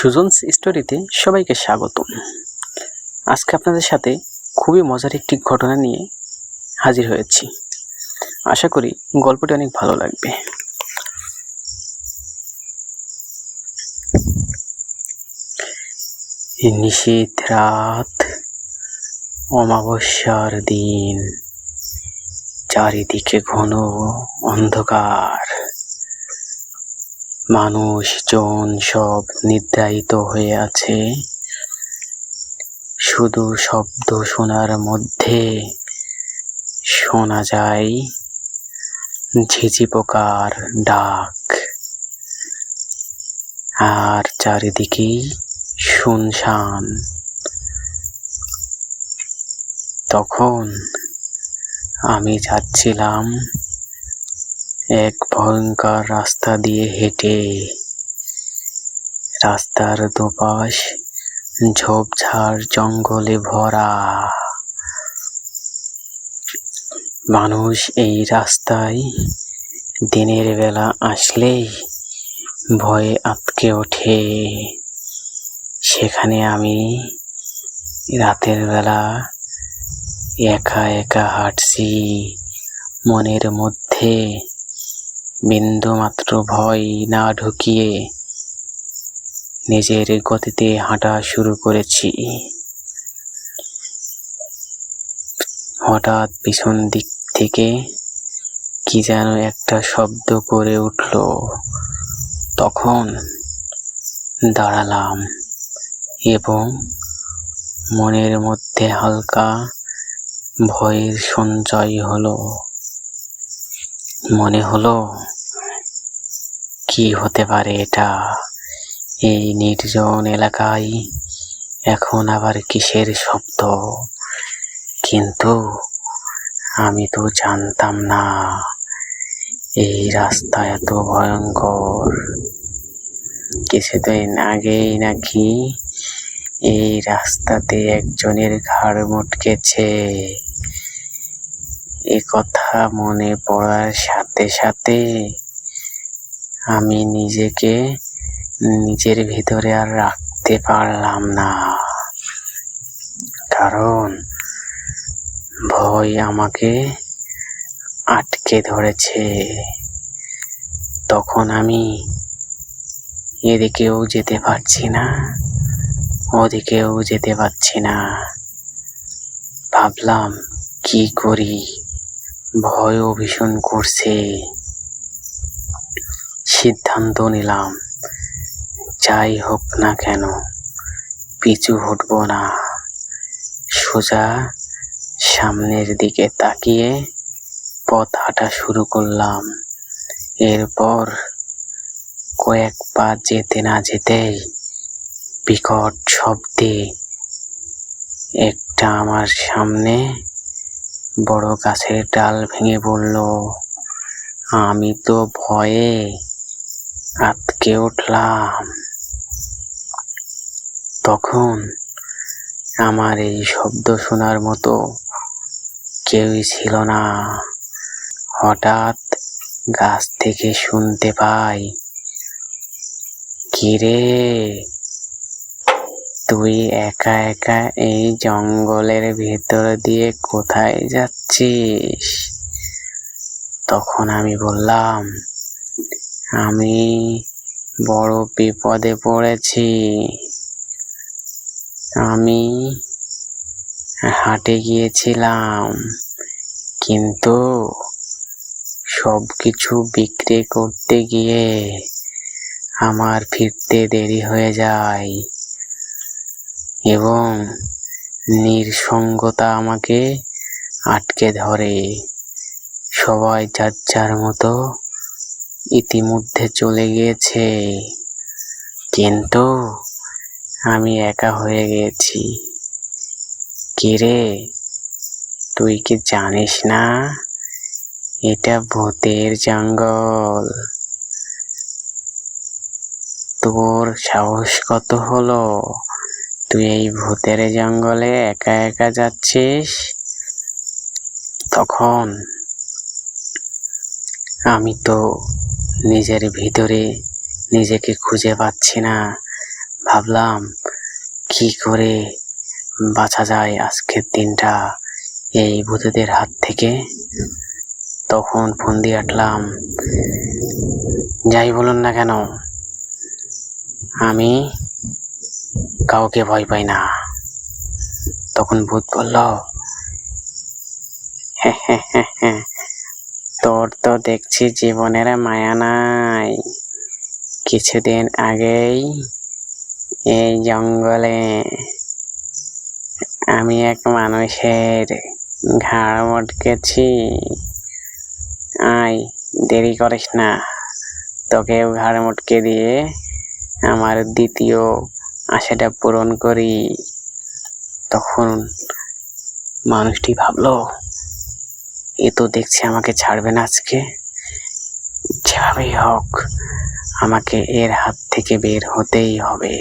সুজনস স্টোরিতে সবাইকে স্বাগতম। আজকে আপনাদের সাথে খুবই মজার একটি ঘটনা নিয়ে হাজির হয়েছি। আশা করি গল্পটি অনেক ভালো লাগবে। নিশীথ রাত, অমাবস্যার দিন, চারিদিকে ঘন অন্ধকার। মানুষজন সব নিদ্রায়িত হয়ে আছে। শুধু শব্দ শোনার মধ্যে শোনা যায় ঝিঝি পোকার ডাক, আর চারিদিকেই শুনশান। তখন আমি যাচ্ছিলাম এক ভয়ঙ্কর রাস্তা দিয়ে হেঁটে। রাস্তার দুপাশ ঝোপঝাড় জঙ্গলে ভরা। মানুষ এই রাস্তায় দিনের বেলা আসলেই ভয়ে আঁতকে ওঠে। সেখানে আমি রাতের বেলা একা একা হাঁটছি, মনের মধ্যে বিন্দুমাত্র ভয় না ঢুকিয়ে নিজের গতিতে হাঁটা শুরু করেছি। হঠাৎ পিছন দিক থেকে কি যেন একটা শব্দ করে উঠল। তখন দাঁড়ালাম এবং মনের মধ্যে হালকা ভয়ের সঞ্চয় হলো। মনে হলো, কি হতে পারে এটা? এই নির্জন এলাকায় এখন আবার কিসের শব্দ? কিন্তু আমি তো জানতাম না এই রাস্তা এত ভয়ঙ্কর। কিছুদিন আগেই নাকি এই রাস্তাতে একজনের ঘাড় মটকেছে। এ কথা মনে পড়ার সাথে সাথে আমি নিজেকে নিজের ভিতরে আর রাখতে পারলাম না, কারণ ভয় আমাকে আটকে ধরেছে। তখন আমি এদিকেও যেতে পারছি না, ওদিকেও যেতে পারছি না। ভাবলাম কি করি, ভয়ও ভীষণ করছে। সিদ্ধান্ত নিলাম, যাই হোক না কেন পিছু হটবো না। সোজা সামনের দিকে তাকিয়ে পথ হাঁটা শুরু করলাম। এরপর কয়েক পা যেতে না যেতেই বিকট শব্দে একটা আমার সামনে বড় গাছের ডাল ভেঙে পড়ল। আমি তো ভয়ে আঁতকে উঠলাম। তখন আমার এই শব্দ শোনার মতো কেউই ছিল না। হঠাৎ গাছ থেকে শুনতে পাই, কিরে, তুই একা একা এই জঙ্গলের ভেতর দিয়ে কোথায় যাচ্ছিস? তখন আমি বললাম, আমি বড় বিপদে পড়েছি। আমি হাটে গিয়েছিলাম, কিন্তু সবকিছু বিক্রি করতে গিয়ে আমার ফিরতে দেরি হয়ে যায় এবং নিঃসঙ্গতা আমাকে আটকে ধরে। সবাই যার যার মতো ইতিমধ্যে চলে গিয়েছে, কিন্তু আমি একা হয়ে গেছি। কিরে, তুই কি জানিস না এটা ভূতের জঙ্গল? তোর সাহস কত হলো তুই এই ভূতের জঙ্গলে একা একা যাচ্ছিস? তখন আমি তো নিজের ভিতরে নিজেকে খুঁজে পাচ্ছি না। ভাবলাম কি করে বাঁচা যায় আজকের দিনটা এই ভূতেদের হাত থেকে। তখন ফোন দিয়ে আটলাম, যাই বলুন না কেন আমি কাউকে ভয় পাই না। তখন ভূত বলল, তোর তো দেখছি জীবনের মায়া নাই। কিছুদিন আগেই এই জঙ্গলে আমি এক মানুষের ঘাড় মটকেছি। আয়, দেরি করিস না, তোকেও ঘাড় মটকে দিয়ে আমার দ্বিতীয় আশাটা পূরণ করি। তখন মানুষটি ভাবলো, এ তো দেখছি আমাকে ছাড়বে না আজকে। যেভাবেই হোক আমাকে এর হাত থেকে বের হতেই হবে।